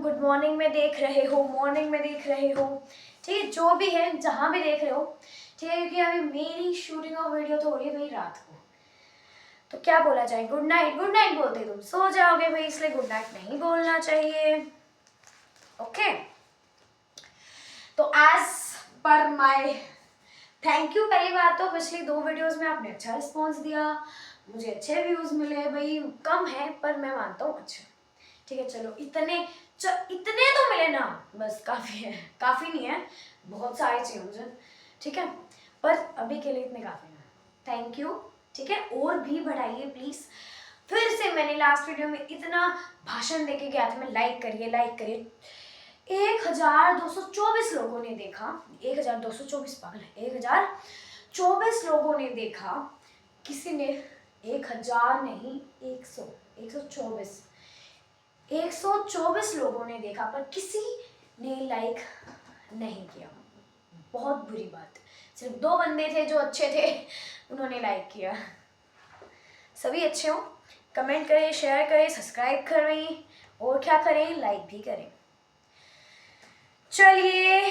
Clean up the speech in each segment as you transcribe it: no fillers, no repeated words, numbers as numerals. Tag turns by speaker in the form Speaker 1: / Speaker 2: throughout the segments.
Speaker 1: Good morning में देख रहे हो, मॉर्निंग में देख रहे हो, ठीक है, जो भी है, जहाँ भी देख रहे हो, ठीक है, क्योंकि अभी मेरी शूटिंग ऑफ वीडियो तो हो रही है भाई रात को, तो क्या बोला जाए, गुड नाइट बोलते तुम सो जाओगे भाई, इसलिए गुड नाइट नहीं बोलना चाहिए। ओके, तो as per my thank you, पहली बात तो पिछली 2 वीडियोस में आपने अच्छा रिस्पॉन्स दिया, मुझे अच्छे व्यूज मिले, भाई कम है पर मैं मानता हूँ अच्छा, ठीक है, चलो इतने तो मिले ना, बस काफ़ी है, काफ़ी नहीं है, बहुत सारे चाहिए मुझे, ठीक है, पर अभी के लिए इतने काफ़ी है, थैंक यू, ठीक है, और भी बढ़ाइए प्लीज़। फिर से मैंने लास्ट वीडियो में इतना भाषण देके गया था, मैं लाइक करिए 1224 लोगों ने देखा, 1224 पागल है, 1024 लोगों ने देखा, किसी ने 1000 नहीं 124 लोगों ने देखा, पर किसी ने लाइक नहीं किया, बहुत बुरी बात। सिर्फ 2 बंदे थे जो अच्छे थे, उन्होंने लाइक किया। सभी अच्छे हो, कमेंट करें, शेयर करें, सब्सक्राइब करें, और क्या करें, लाइक भी करें। चलिए,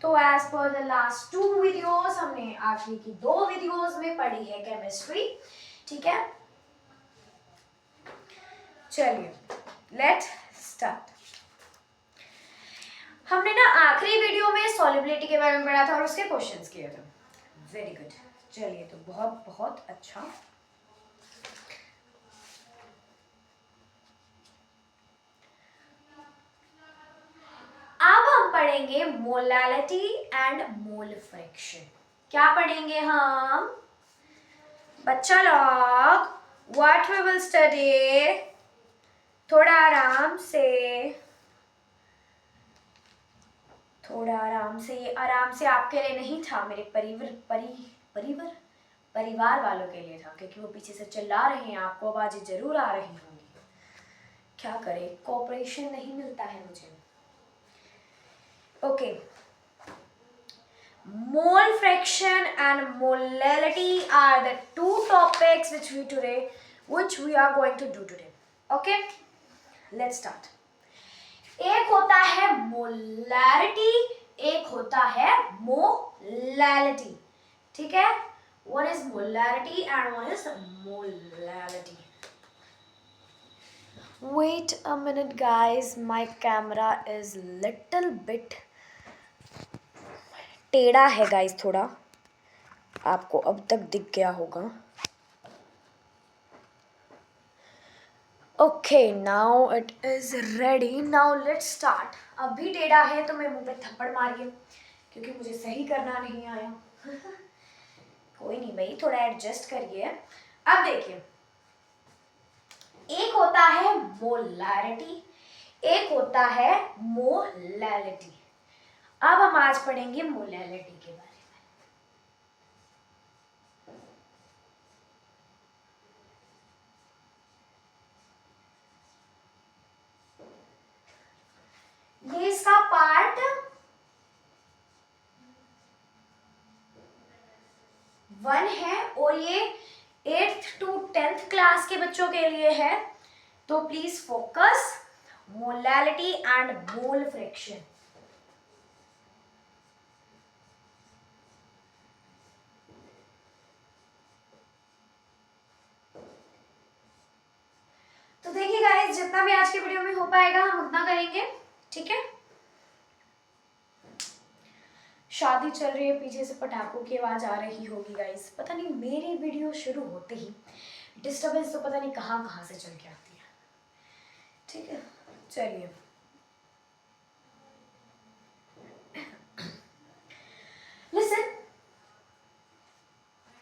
Speaker 1: तो as per the last 2 videos, हमने आखिरी की 2 वीडियोस में पढ़ी है केमिस्ट्री, ठीक है। चलिए, लेट स्टार्ट। हमने ना आखिरी वीडियो में सॉल्युबिलिटी के बारे में पढ़ा था और उसके क्वेश्चंस किए थे। वेरी गुड, चलिए, तो बहुत बहुत अच्छा। अब हम पढ़ेंगे मोलैलिटी एंड मोल फ्रैक्शन। क्या पढ़ेंगे हम बच्चा लोग? व्हाट वी विल स्टडी, थोड़ा आराम से, ये आराम से आपके लिए नहीं था, मेरे परिवार वालों के लिए था, क्योंकि वो पीछे से चिल्ला रहे हैं, आपको आवाजें जरूर आ रही होंगी, क्या करें, कोऑपरेशन नहीं मिलता है मुझे। Okay, mole fraction and molality are the 2 topics which we are going to do today. Okay, let's start. एक होता है मोलैरिटी, एक होता है मोलैलिटी, ठीक है, one is molarity and one is molality. Wait a minute guys, my camera is little bit टेढ़ा है गाइस, थोड़ा, आपको अब तक दिख गया होगा। Okay, now it is ready, now let's start. अब भी टेढ़ा है तो मैं मुंह पे थप्पड़ मारिए, क्योंकि मुझे सही करना नहीं आया। कोई नहीं भाई, थोड़ा एडजस्ट करिए। अब देखिए, एक होता है मोलैरिटी, एक होता है मोलैलिटी। अब हम आज पढ़ेंगे मोलैलिटी के बारे में। ये इसका पार्ट 1 है, और ये 8th to 10th क्लास के बच्चों के लिए है, तो please focus, molality and mole fraction. तो देखिए गाइस, जितना भी आज के वीडियो में हो पाएगा हम उतना करेंगे, ठीक है। शादी चल रही है, पीछे से पटाखों की आवाज आ रही होगी गाइस, पता नहीं मेरी वीडियो शुरू होते ही डिस्टर्बेंस तो पता नहीं कहाँ से चल के आती है, ठीक है। चलिए, लिसन,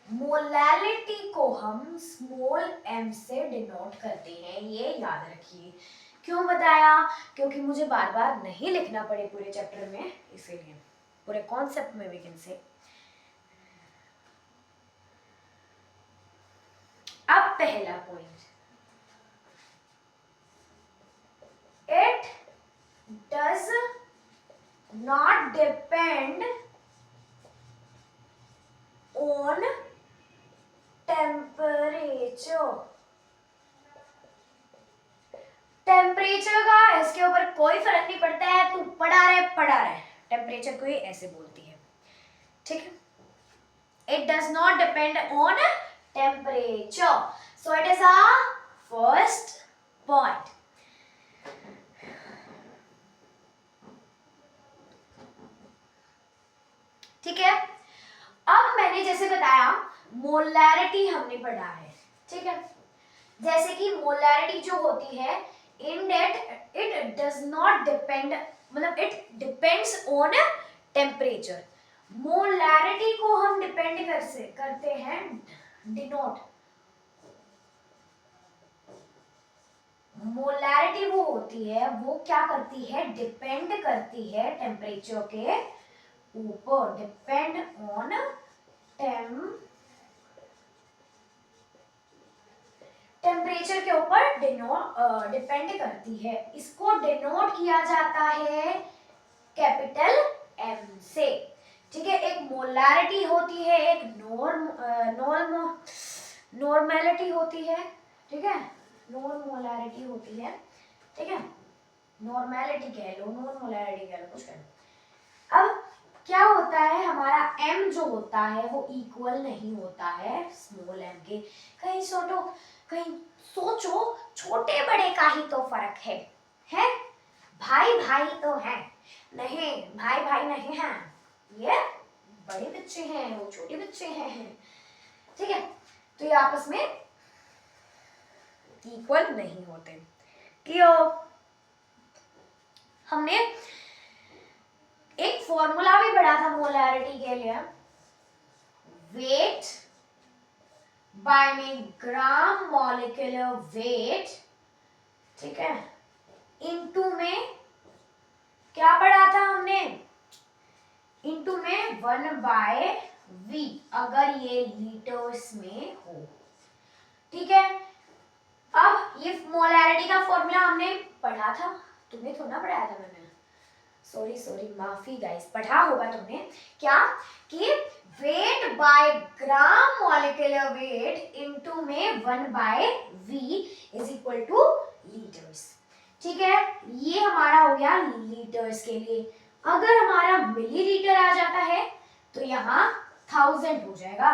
Speaker 1: मोलैलिटी को हम स्मॉल m से डिनोट करते हैं, ये याद रखिए। क्यों बताया? क्योंकि मुझे बार बार नहीं लिखना पड़े पूरे चैप्टर में, इसीलिए, पूरे कॉन्सेप्ट में वी कैन से। अब पहला point, it does not depend on temperature का इसके ऊपर कोई फर्क नहीं पड़ा रहे, टेम्परेचर को ये ऐसे बोलती है, ठीक है। It does not depend on temperature. So it is our first point. ठीक है। अब मैंने जैसे बताया मोलैरिटी हमने पढ़ा है, ठीक है। जैसे कि मोलैरिटी जो होती है in that it does not depend, मतलब it depends on temperature. Molarity को हम डिपेंड करते हैं, डिनोट, मोलैरिटी वो होती है, वो क्या करती है, डिपेंड करती है टेम्परेचर के ऊपर, डिपेंड ऑन टेम्परेचर के ऊपर डिपेंड करती है। इसको डिनोट किया जाता है कैपिटल एम से, ठीक है। एक मोलैरिटी होती है, एक नॉर्मैलिटी होती है, ठीक है, नॉर्मोलैरिटी होती है, ठीक है, नॉर्मैलिटी कह लो, नॉर्मोलैरिटी कह लो, कुछ कह लो। अब क्या होता है, हमारा m जो होता है वो इक्वल नहीं होता है स्मॉल m के। कहीं सोचो छोटे बड़े का ही तो फर्क है भाई भाई तो है नहीं, भाई भाई नहीं है, ये बड़े बच्चे हैं, वो छोटे बच्चे हैं, ठीक है। तो ये आपस में इक्वल नहीं होते। क्यों? हमने एक फॉर्मूला भी पढ़ा था मोलैरिटी के लिए, वेट बाय में ग्राम मॉलिक्यूलर वेट, ठीक है, इनटू में क्या पढ़ा था हमने, इनटू में 1/v, अगर ये लीटर्स में हो, ठीक है। अब ये मोलैरिटी का फॉर्मूला हमने पढ़ा था, तुमने थोड़ा पढ़ाया था, मैंने सॉरी माफी गाइस, पढ़ा होगा तुमने, क्या कि wait by gram molecular weight into में 1/v is equal two litres, ठीक है। ये हमारा हो गया लीटर्स के लिए। अगर हमारा मिलीलीटर आ जाता है तो यहाँ 1000 हो जाएगा।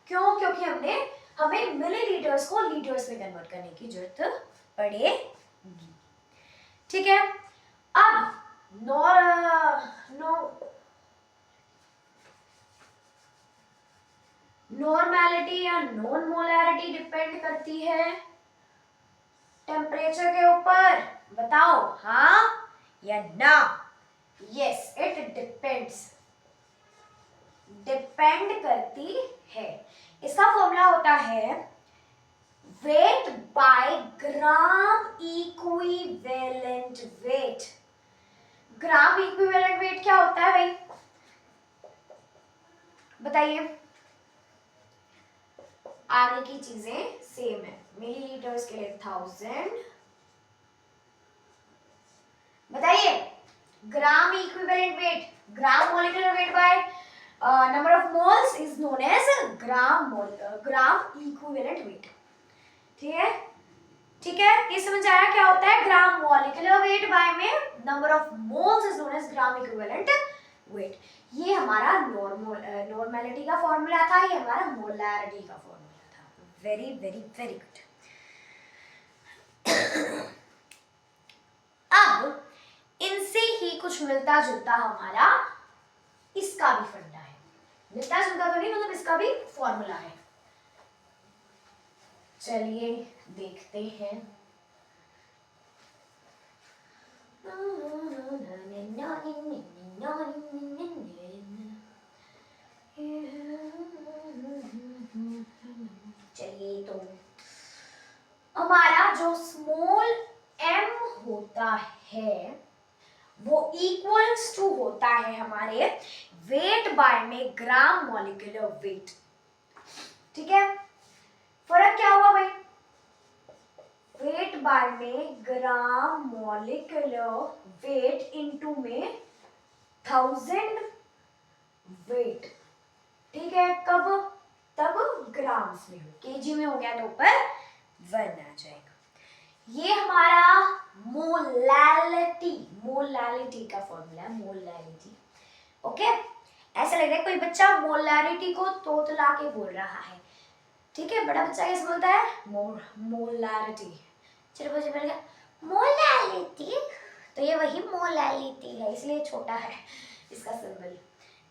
Speaker 1: क्यों? क्योंकि हमें मिलीलीटर्स को लीटर्स में कन्वर्ट करने की जरूरत पड़ेगी, ठीक है। अब नॉर्मैलिटी या नॉन मोलैरिटी डिपेंड करती है टेम्परेचर के ऊपर, बताओ हाँ या ना। यस, इट डिपेंड करती है। इसका फॉर्मूला होता है wait by gram equivalent weight. Gram equivalent wait क्या होता है भाई, बताइए। आगे की चीजें सेम है, मिलीलीटर्स के लिए 1000, बताइए। Gram equivalent weight, gram molecular weight by number of moles is known as gram equivalent weight, ठीक है, ठीक है। ये समझ आया क्या होता है ग्राम मॉलिक्यूलर वेट बाय में number of moles is known as gram equivalent weight. ये हमारा नॉर्मैलिटी का फॉर्मूला था, ये हमारा मोलैरिटी का फॉर्मूला था। Very very very good. अब इनसे ही कुछ मिलता जुलता हमारा इसका भी फंडा है, मिलता जुलता तो नहीं, मतलब इसका भी फॉर्मूला है। चलिए देखते हैं। चलिए, तो हमारा जो स्मॉल m होता है वो इक्वल्स टू होता है हमारे वेट बाय में ग्राम मॉलिक्यूलर वेट, ठीक है। फर्क क्या हुआ भाई, वेट बाय में ग्राम मॉलिक्यूलर वेट इनटू में 1000 वेट, ठीक है। कब? तब ग्राम्स में हो, केजी में हो गया तो ऊपर 1 आ जाएगा। ये हमारा मोलैलिटी, मोलैलिटी का फॉर्मूला है मोलैलिटी। ओके, ऐसा लग रहा है कोई बच्चा मोलैलिटी को तोतला के बोल रहा है। ठीक है, बड़ा बच्चा कैसे बोलता है? मोलैलिटी। चलो बच्चे बोल गया मोलैलिटी, तो ये वही मोलैलिटी है, इसलिए छोटा है इसका सिंबल।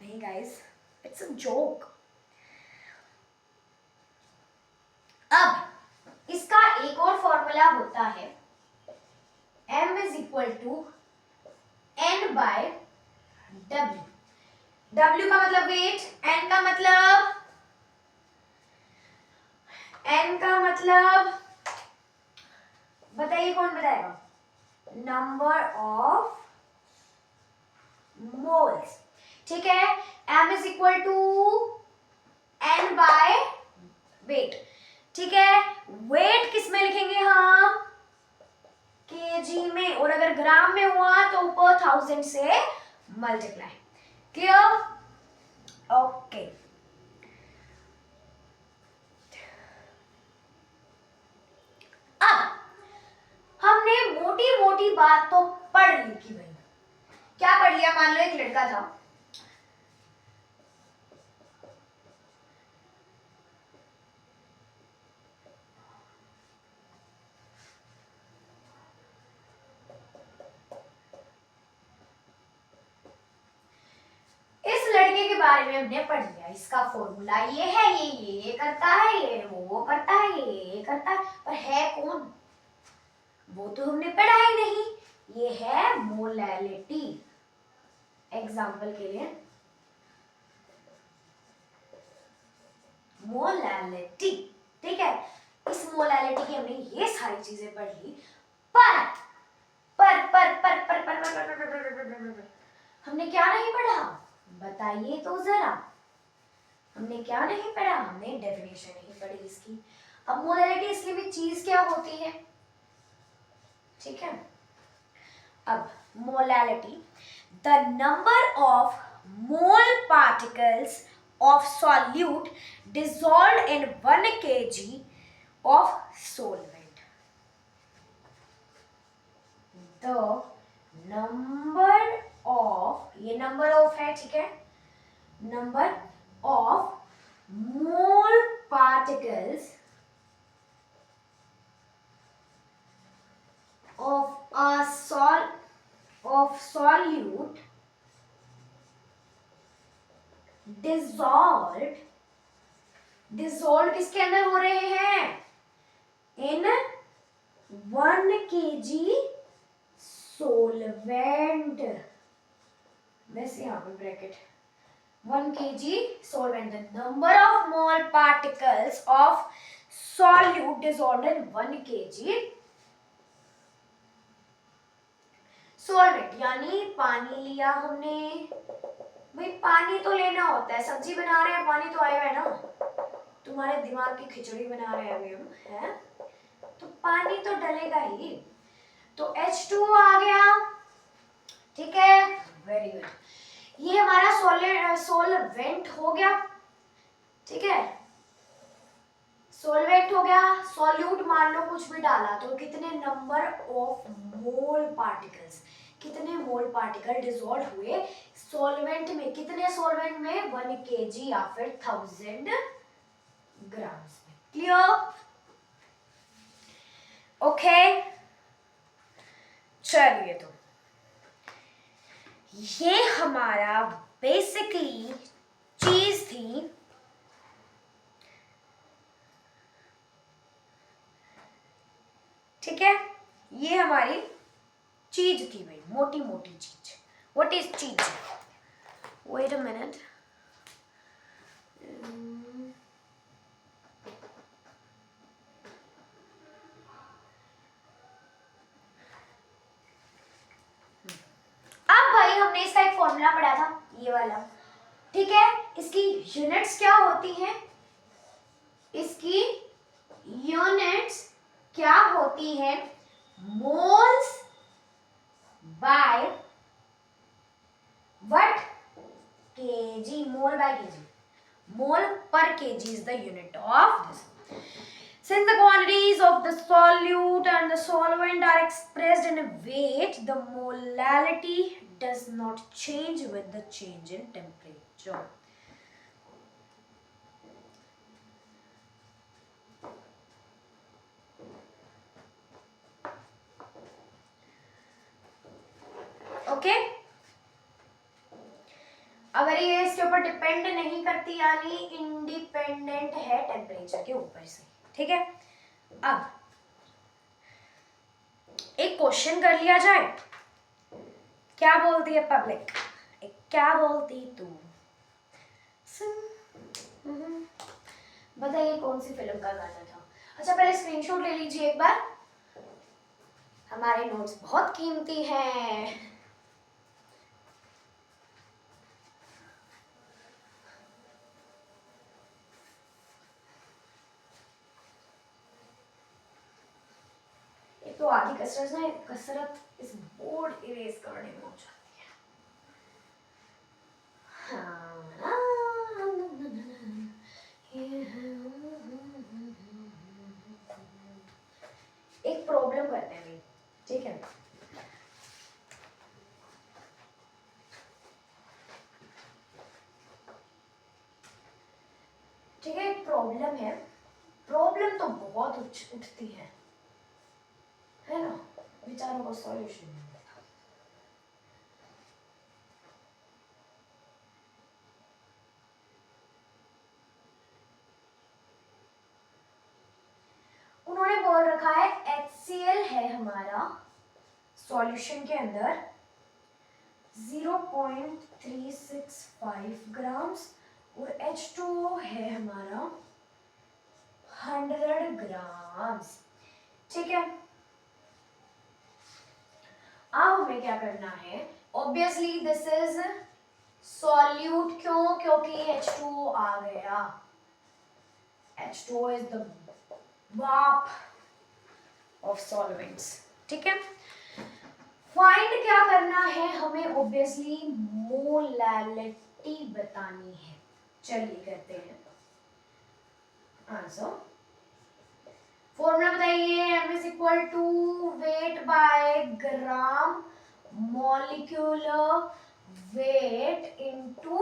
Speaker 1: नहीं गाइस, इट्स अ जोक। अब इसका एक और फॉर्मूला होता है m is equal to n by w। w का मतलब वेट, n का मतलब बताइए, कौन बताएगा? Number of moles. ठीक है, m is equal to n by weight. ठीक है, वेट किस में लिखेंगे हम? केजी में, और अगर ग्राम में हुआ तो ऊपर 1000 से मल्टीप्लाई। क्लियर? ओके, अब हमने मोटी मोटी बात तो पढ़ ली कि भाई क्या पढ़ लिया। मान लो एक लड़का था, इस लड़के के बारे में हमने पढ़ लिया, इसका फॉर्मूला ये है, ये करता है, ये वो करता है, ये करता है, पर है कौन? वो तो हमने पढ़ा ही नहीं। ये है मोलैलिटी। एग्जाम्पल के लिए मोलैलिटी। ठीक है, इस मोलैलिटी की हमने ये सारी चीजें पढ़ ली, पर हमने क्या नहीं पढ़ा? बताइए तो जरा, हमने क्या नहीं पढ़ा? हमने डेफिनेशन नहीं पढ़ी इसकी। अब मोलैलिटी इसलिए भी चीज क्या होती है? ठीक है, अब molality, the number of mole particles of solute dissolved in 1 kg of solvent. The number of, ये number of है, ठीक है, number of mole particles of a solute dissolved किसके अंदर हो रहे हैं? in 1 kg solvent। वैसे यहाँ पे bracket 1 kg solvent, the number of mole particles of solute dissolved in 1 kg solvent, यानी पानी लिया हमने। भाई पानी तो लेना होता है, सब्जी बना रहे हैं पानी तो आएगा ना, तुम्हारे दिमाग की खिचड़ी बना रहे हैं अभी हम, है तो पानी तो डलेगा ही। तो H2O आ गया। ठीक है, वेरी गुड, ये हमारा सोलवेंट हो गया। ठीक है, सोलवेंट हो गया। सॉल्यूट मान लो कुछ भी डाला तो कितने नंबर ऑफ मोल पार्टिकल्स, कितने मोल पार्टिकल डिसॉल्व हुए सॉल्वेंट में? कितने सॉल्वेंट में? 1 kg या फिर 1000 ग्राम्स में। क्लियर? ओके, चलिए, तो ये हमारा बेसिकली चीज थी। ठीक है, ये हमारी चीज थी भाई, मोटी मोटी चीज। व्हाट इज चीज? वेट अ मिनट, अब भाई हमने इसका एक फॉर्मूला पढ़ा था, ये वाला। ठीक है, इसकी यूनिट्स क्या होती हैं? इसकी यूनिट्स क्या होती है? Moles by what? KG. Mole by KG, mole पर KG is the unit of this. Since the quantities of the solute and the solvent are expressed in a weight, the molality does not change with the change in temperature. Okay? अगर ये इसके ऊपर depend नहीं करती यानी independent है temperature के ऊपर से, ठीक है। अब एक क्वेश्चन कर लिया जाए, क्या बोलती है पब्लिक, क्या बोलती तू, बताइए कौन सी फिल्म का गाना था। अच्छा पहले स्क्रीनशॉट ले लीजिए एक बार, हमारे नोट्स बहुत कीमती हैं। तो आधी कसरत इस बोर्ड इरेज करने में हो जाती है। एक प्रॉब्लम करते हैं, ठीक है। ठीक है, एक प्रॉब्लम है, प्रॉब्लम तो बहुत उठती है ना, विचारों का सॉल्यूशन नहीं मिलता। उन्होंने बोल रखा है HCl है हमारा सॉल्यूशन के अंदर 0.365 ग्राम्स और H2O है हमारा 100 ग्राम्स, ठीक है। अब हमें क्या करना है, ऑब्वियसली दिस इज सॉल्यूट, क्यों, क्योंकि H2O आ गया, H2O इज द बाप ऑफ सॉल्वेंट्स, ठीक है। फाइंड क्या करना है हमें, ऑब्वियसली मोलैलिटी बतानी है। चलिए करते हैं आंसर। फॉर्मूला बताइए, m is equal to weight by gram molecular weight into,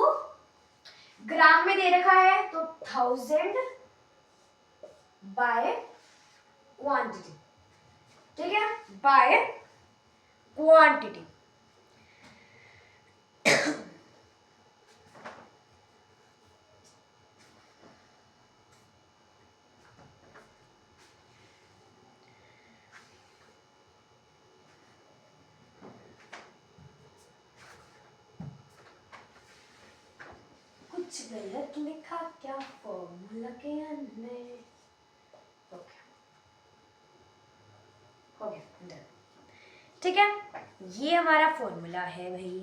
Speaker 1: gram में दे रखा है तो 1000 बाय क्वांटिटी, ठीक है, बाय क्वांटिटी। कुछ गलत लिखा क्या फॉर्मूला के अंदर, ओके हो गया डन, ठीक है। ये हमारा फॉर्मूला है भाई,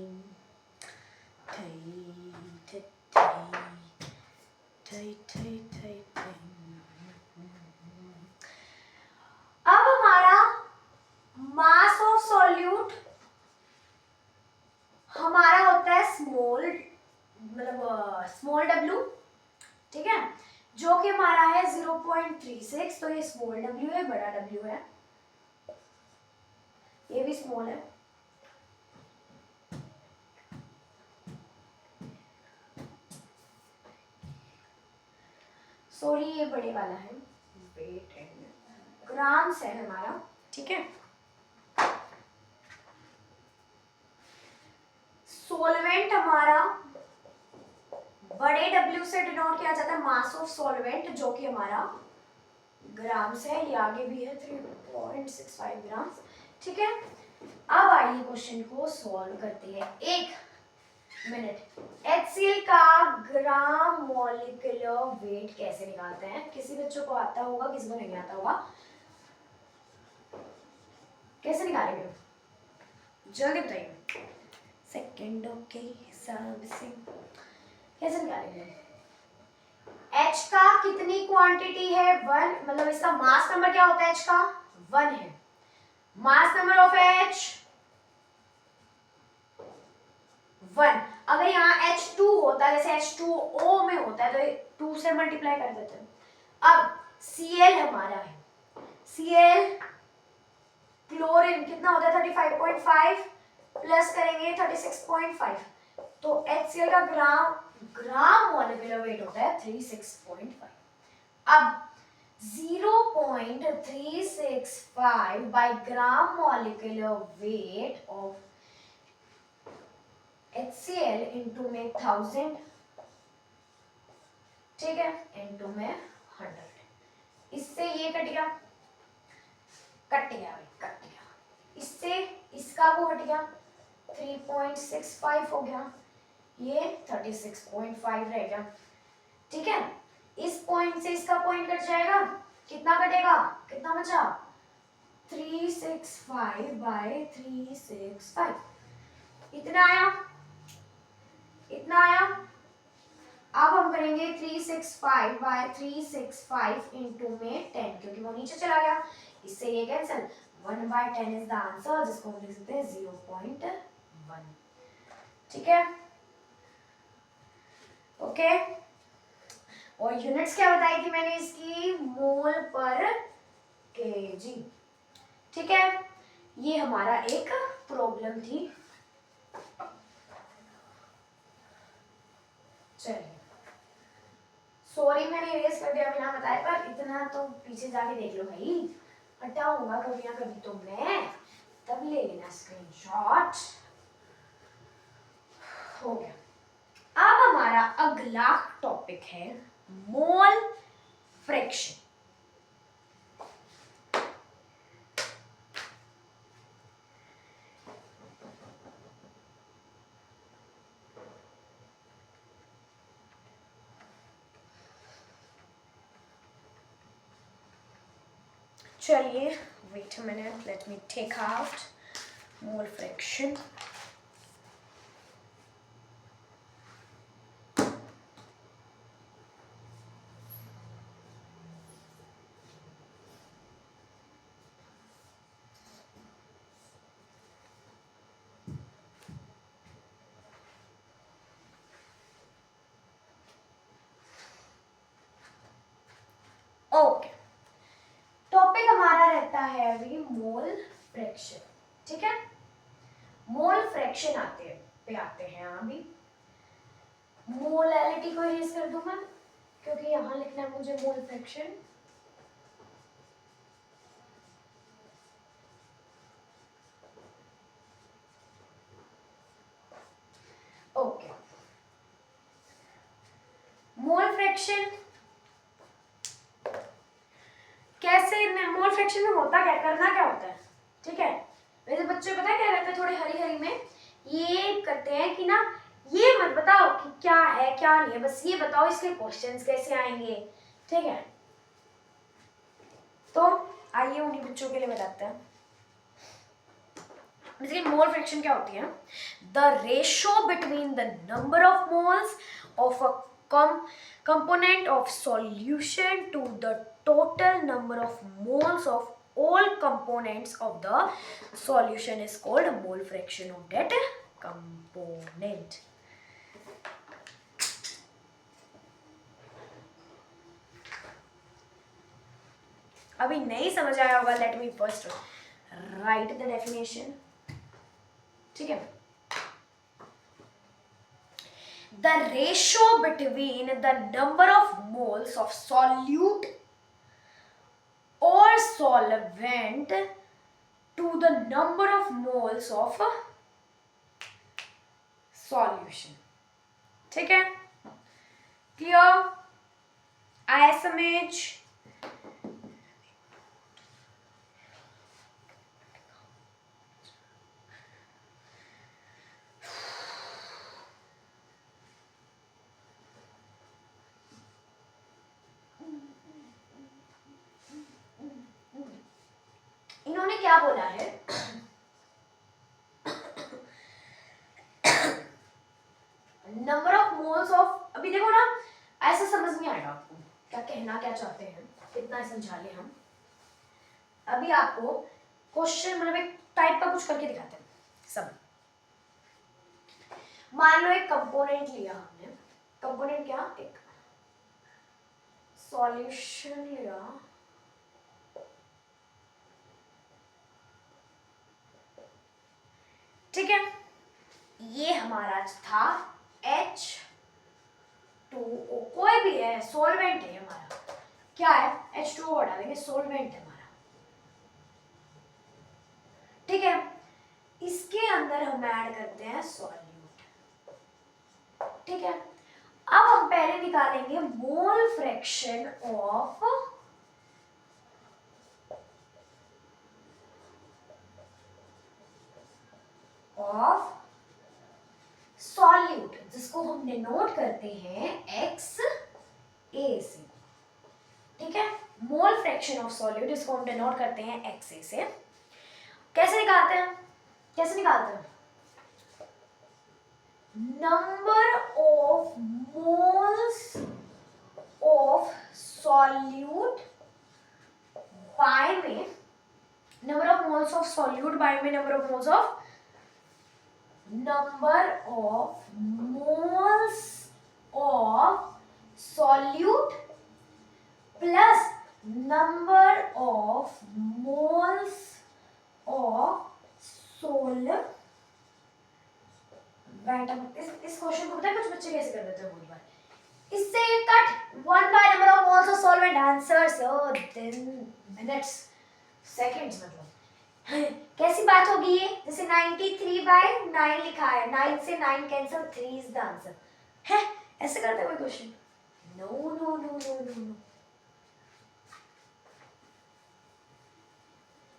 Speaker 1: अब हमारा मास ऑफ सॉल्यूट हमारा होता है स्मॉल, मतलब स्मॉल w, ठीक है, जो कि हमारा है 0.36, तो ये स्मॉल w है, बड़ा w है, ये भी स्मॉल है, सॉरी ये बड़े वाला है, वेट एंड ग्राम्स है हमारा, ठीक है। सॉल्वेंट हमारा बड़े W से डिनोट किया जाता है, मास ऑफ सॉल्वेंट, जो कि हमारा ग्राम्स है, ये आगे भी है 3.65 ग्राम्स, ठीक है। अब आइए क्वेश्चन को सॉल्व करते हैं, एक मिनट। HCl का ग्राम मॉलिक्यूलर वेट कैसे निकालते हैं, किसी बच्चों को आता होगा, किसी को नहीं आता होगा, कैसे निकालेंगे जल्दी बताइए, सेकेंडों के हिसाब से कैसे निकालेंगे। H का कितनी क्वांटिटी है, 1, मतलब इसका मास नंबर क्या होता है, H का 1 है, मास नंबर ऑफ H 1। अगर यहाँ H2 होता है, जैसे H2O में होता है, तो 2 से मल्टीप्लाई कर देते हैं। अब Cl हमारा है, Cl क्लोरीन कितना होता है 35.5 प्लस करेंगे 36.5, तो HCl का ग्राम मॉलिक्यूलर वेट होता है 36.5। अब 0.365 by gram molecular weight of HCl into में 1000, ठीक है, into में 100, इससे ये कट गया भाई, कट गया, इससे इसका वो हट गया 3.65 हो गया, ये 36.5 रह गया, ठीक है। इस पॉइंट से इसका पॉइंट कट जाएगा, कितना कटेगा, कितना बचा 365 बाय 365, इतना आया, इतना आया। अब हम करेंगे 365 बाय 365 इंटू में 10, क्योंकि वो नीचे चला गया, इससे ये कैंसिल, 1/10 इज द आंसर, जिसको हम लिख सकते हैं 0.1, ठीक है, ओके। और यूनिट्स क्या बताई थी मैंने इसकी, मोल पर केजी, ठीक है। ये हमारा एक प्रॉब्लम थी। चलिए, सॉरी मैंने इरेज कर दिया बिना बताए, पर इतना तो पीछे जाके देख लो भाई, हटाऊंगा कभी ना कभी तो मैं, तब ले लेना स्क्रीनशॉट। हो गया। अब हमारा अगला टॉपिक है मोल फ्रैक्शन। चलिए, wait a minute, let me take out mole fraction. Okay, topic हमारा रहता है अभी मोल फ्रैक्शन, ठीक है। मोल फ्रैक्शन पे आते हैं अभी। मोलैलिटी को इरेज कर दूं मैं, क्योंकि यहां लिखना है मुझे mole fraction. Okay, mole fraction कैसे, मोल फ्रैक्शन में होता क्या, करना क्या होता है, ठीक है। वैसे बच्चों को पता है क्या रहता है, थोड़े हरी हरी में ये करते हैं कि ना, ये मत बताओ कि क्या है क्या नहीं है, बस ये बताओ इसके क्वेश्चंस कैसे आएंगे, ठीक है। तो आइए उन्हीं बच्चों के लिए बताते हैं। बेसिकली मोल फ्रैक्शन क्या होती है, the ratio between the number of moles of a component of solution to the total number of moles of all components of the solution is called mole fraction of that component. अभी नहीं समझ आया होगा, let me first right the definition, ठीक है। The ratio between the number of moles of solute or solvent to the number of moles of solution, ठीक है, clear, आया समझ। इन्होंने क्या बोला है, नंबर ऑफ मोल्स ऑफ, अभी देखो ना, ऐसा समझ नहीं आएगा आपको क्या कहना क्या चाहते हैं, कितना समझा ले हम। अभी आपको क्वेश्चन मतलब एक टाइप का कुछ करके दिखाते हैं सब। मान लो एक कंपोनेंट लिया हमने, कंपोनेंट क्या, एक सॉल्यूशन लिया, ठीक है, ये हमारा था H2O, कोई भी है सोलवेंट है हमारा, क्या है H2O डालेंगे, सोलवेंट है हमारा, ठीक है। इसके अंदर हम ऐड करते हैं सॉल्यूट, ठीक है। अब हम पहले निकालेंगे मोल फ्रैक्शन ऑफ सॉल्यूट, जिसको हम डिनोट करते हैं एक्स ए से, ठीक है। मोल फ्रैक्शन ऑफ सॉल्यूट इसको हम डिनोट करते हैं एक्स ए से। कैसे निकालते हैं, कैसे निकालते हैं, number of moles of solute by में number of moles of solute by में number of moles of solute plus number of moles of solvent. इस क्वेश्चन को पता है कुछ बच्चे कैसे कर देते हैं बहुत बार, इससे cut 1 bye number of moles of solvent, answer so दिन मिनट्स सेकंड्स, मतलब कैसी बात होगी ये, जैसे 93/9 लिखा है, 9 से 9 कैंसिल, 3 इज द आंसर है, ऐसे करते हैं कोई question, no no no no no no.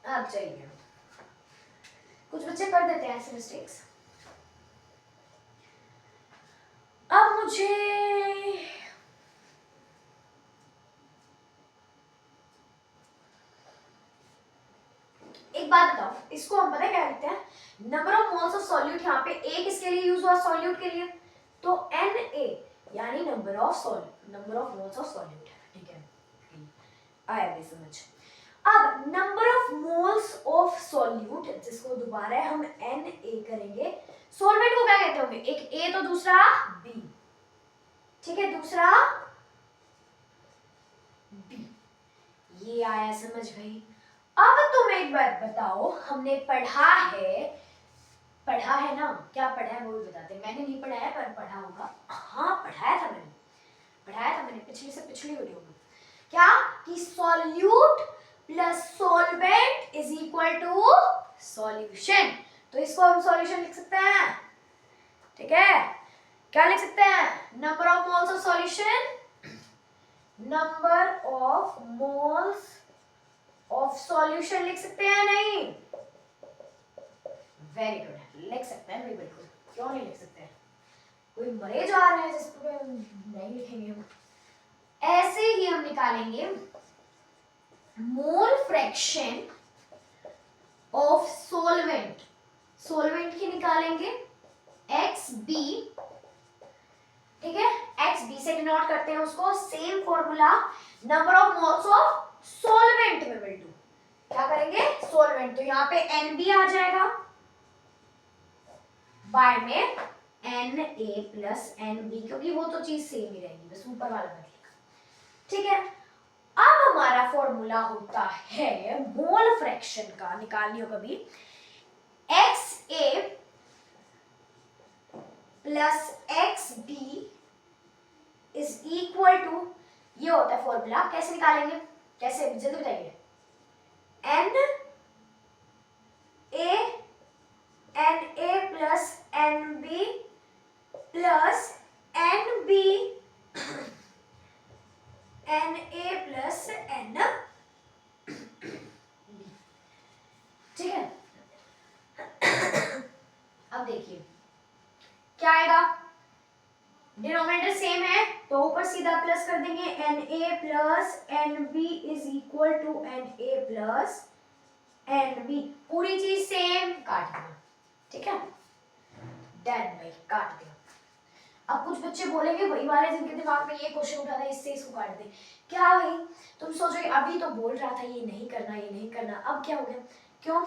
Speaker 1: अब चाहिए, कुछ बच्चे कर देते हैं ऐसे मिस्टेक्स। अब मुझे एक बात बताओ, इसको हम पता है क्या लिखते हैं, number of moles of solute, यहाँ पे ए किसके लिए यूज हुआ, सॉल्यूट के लिए, तो Na यानी number of moles of solute, ठीक है, आया भी समझ। अब number of moles of solute, जिसको दोबारा हम Na करेंगे, सॉल्वेंट को क्या कहते होंगे, एक A तो दूसरा B, ठीक है, दूसरा B, ये आया समझ भाई। अब तुम एक बात बताओ, हमने पढ़ा है ना, क्या पढ़ा है वो भी बताते हैं, मैंने नहीं पढ़ाया पर पढ़ा होगा, हाँ पढ़ाया था मैंने पिछली से पिछली वीडियो में, क्या कि solute plus solvent is equal to solution, तो इसको हम सॉल्यूशन लिख सकते हैं, ठीक है, क्या लिख सकते हैं, number of moles of solution, number of moles of solution लिख सकते हैं, नहीं, वेरी गुड, लिख सकते हैं, बिल्कुल, क्यों नहीं लिख सकते, कोई मरे जा रहे हैं जिसको नहीं लिखेंगे हम। ऐसे ही हम निकालेंगे मोल फ्रैक्शन ऑफ सोलवेंट की निकालेंगे XB, ठीक है, XB से डिनोट करते हैं उसको, same formula number of moles of solvent में विल डू, क्या करेंगे, सोलवेंट, तो यहाँ पे NB आ जाएगा, बाय में Na प्लस NB, क्योंकि वो तो चीज सेम ही रहेगी, बस ऊपर वाला बदलेगा, ठीक है। अब हमारा फॉर्मूला होता है मोल फ्रैक्शन का, निकाल लियो कभी, XA plus XB is equal to, ये होता है फॉर्मूला, कैसे निकालेंगे, कैसे जल्दी बताइए, Na plus NB plus NB Na plus NB, ठीक है। अब देखिए क्या आएगा, डिनोमिनेटर सेम है तो ऊपर सीधा प्लस कर देंगे, Na plus NB is equal to Na plus NB, पूरी चीज सेम, काट दिया, ठीक है, डन भाई, काट दिया। अब कुछ बच्चे बोलेंगे वही वाले जिनके दिमाग में ये क्वेश्चन उठा था, इससे इसको काट दे, क्या भाई तुम सोचोगे अभी तो बोल रहा था ये नहीं करना, अब क्या हो गया, क्यों,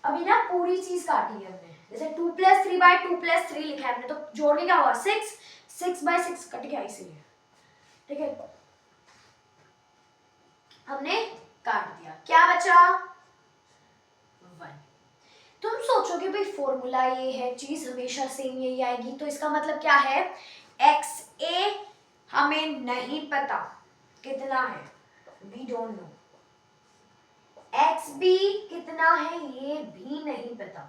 Speaker 1: अभी ना पूरी चीज काटी है हमने, जैसे 2 + 3/2 + 3 लिखा है हमने, तो जोड़ के क्या हुआ 6 6/6 कट गया इसीलिए, ठीक है। हमने काट दिया, क्या बचा 1। तुम सोचोगे भाई फॉर्मूला ये है, चीज हमेशा सेम यही आएगी, तो इसका मतलब क्या है XA हमें नहीं पता कितना है, वी डोंट नो। XB कितना है ये भी नहीं पता,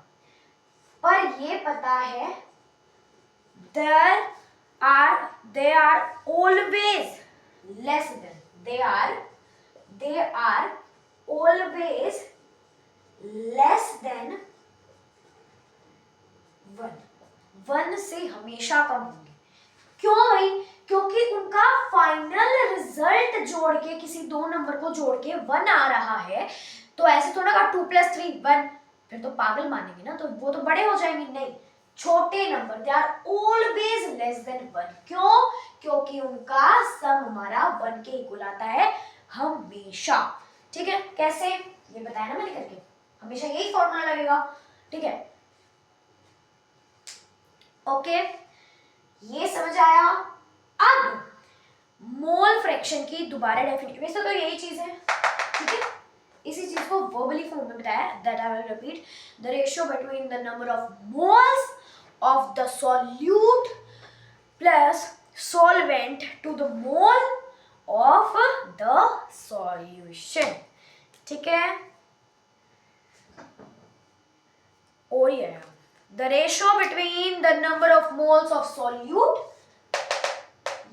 Speaker 1: पर ये पता है they are always less than, they are always less than 1 से हमेशा कम होंगे। क्यों भाई? क्योंकि उनका फाइनल रिजल्ट जोड़ के, किसी दो नंबर को जोड़ के 1 आ रहा है, तो ऐसे थोड़ा का 2 + 3 1, फिर तो पागल मानेंगे ना, तो वो तो बड़े हो जाएंगे। नहीं, छोटे नंबर दे आर ऑलवेज लेस देन 1। क्यों? क्योंकि उनका सम हमारा 1 के इक्वल आता है हमेशा। ठीक है, कैसे ये बताया ना मैंने करके, हमेशा यही फॉर्मूला लगेगा। ठीक है, ओके, ये समझ आया। अब मोल फ्रैक्शन की दोबारा डेफिनेशन, वैसे तो यही चीज है, ठीक है, इसी चीज को वर्बली फॉर्म में बताया, that I will repeat. The ratio between the number of moles of the solute plus solvent to the mole of the solution. ठीक है, और ये है the ratio between the number of moles of solute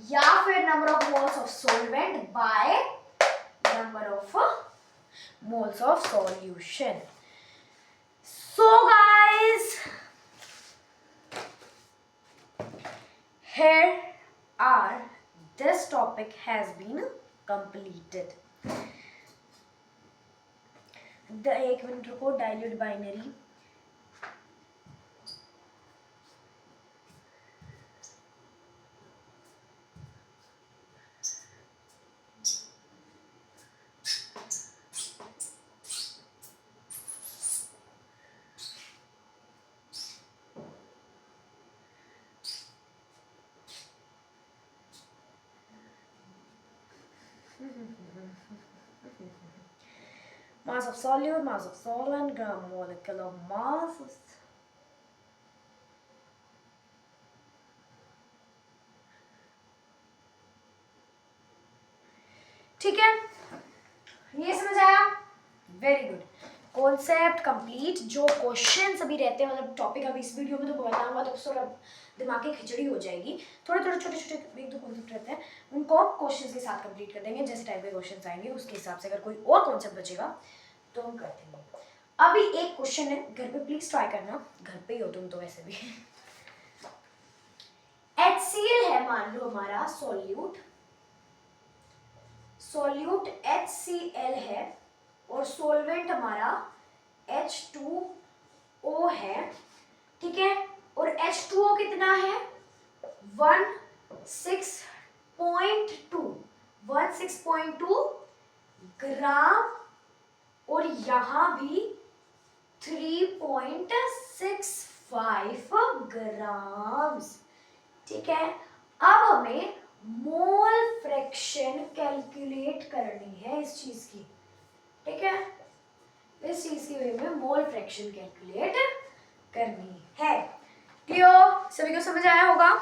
Speaker 1: या फिर number of moles of solvent by number of moles of solution. So guys, here are this topic has been completed. The 1 minute रुको, dilute binary mass of solute, mass of solvent, gram molecular mass. ठीक है, ये समझ आया? Very good, concept complete. जो question अभी रहते हैं, मतलब टॉपिक अभी इस वीडियो में तो बताऊंगा तो थोड़ा दिमाग की खिचड़ी हो जाएगी, थोड़े थोड़े छोटे छोटे 1-2 कॉन्सेप्ट रहते हैं, उनको क्वेश्चंस के साथ कंप्लीट कर देंगे। जैसे टाइप के क्वेश्चंस आएंगे उसके हिसाब से, अगर कोई और कॉन्सेप्ट बचेगा तो हम कर देंगे। अभी एक क्वेश्चन है, घर पे प्लीज ट्राई करना, घर पे ही हो तुम तो वैसे भी। HCl है मान लो हमारा सॉल्यूट HCl है और सॉल्वेंट हमारा H2O है। ठीक है, और H2O कितना है 16.2 ग्राम, और यहां भी 3.65 ग्राम। ठीक है, अब हमें मोल फ्रैक्शन कैलकुलेट करनी है इस चीज की। ठीक है, इस चीज की वे में मोल फ्रैक्शन कैलकुलेट करनी है। क्लियर? सभी को समझ आया होगा?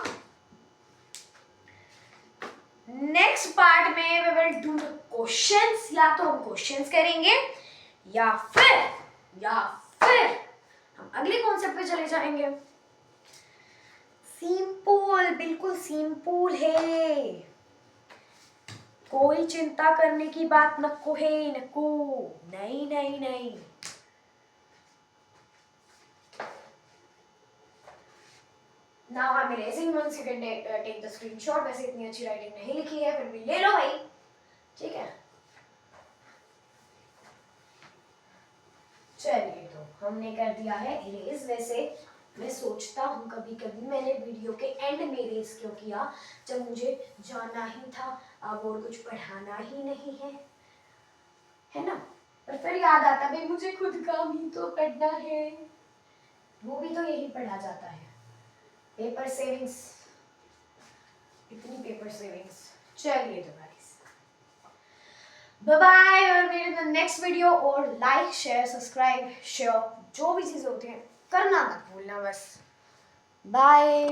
Speaker 1: नेक्स्ट पार्ट में वी विल डू क्वेश्चंस, या तो हम क्वेश्चंस करेंगे या फिर हम अगले कॉन्सेप्ट पे चले जाएंगे। सिंपल, बिल्कुल सिंपल है, कोई चिंता करने की बात नको है, नको, नहीं नहीं नहीं। Now I'm erasing once, you can take the screenshot। वैसे इतनी अच्छी राइटिंग नहीं लिखी है, फिर भी ले लो भाई। ठीक है, चलिए, तो हमने कर दिया है इरेज। वैसे मैं सोचता हूँ कभी कभी मैंने वीडियो के एंड में इरेज क्यों किया, जब मुझे जाना ही था, अब और कुछ पढ़ाना ही नहीं है ना। पर फिर याद आता भाई मुझे खुद काम ही तो करना है, वो भी तो यही पढ़ा जाता है, पेपर सेविंग्स, इतनी पेपर सेविंग्स। चलिए तो गाइस, बाय बाय, और मेरे नेक्स्ट वीडियो, और लाइक शेयर सब्सक्राइब शेयर जो भी चीज़ें होती हैं करना मत भूलना बस। बाय।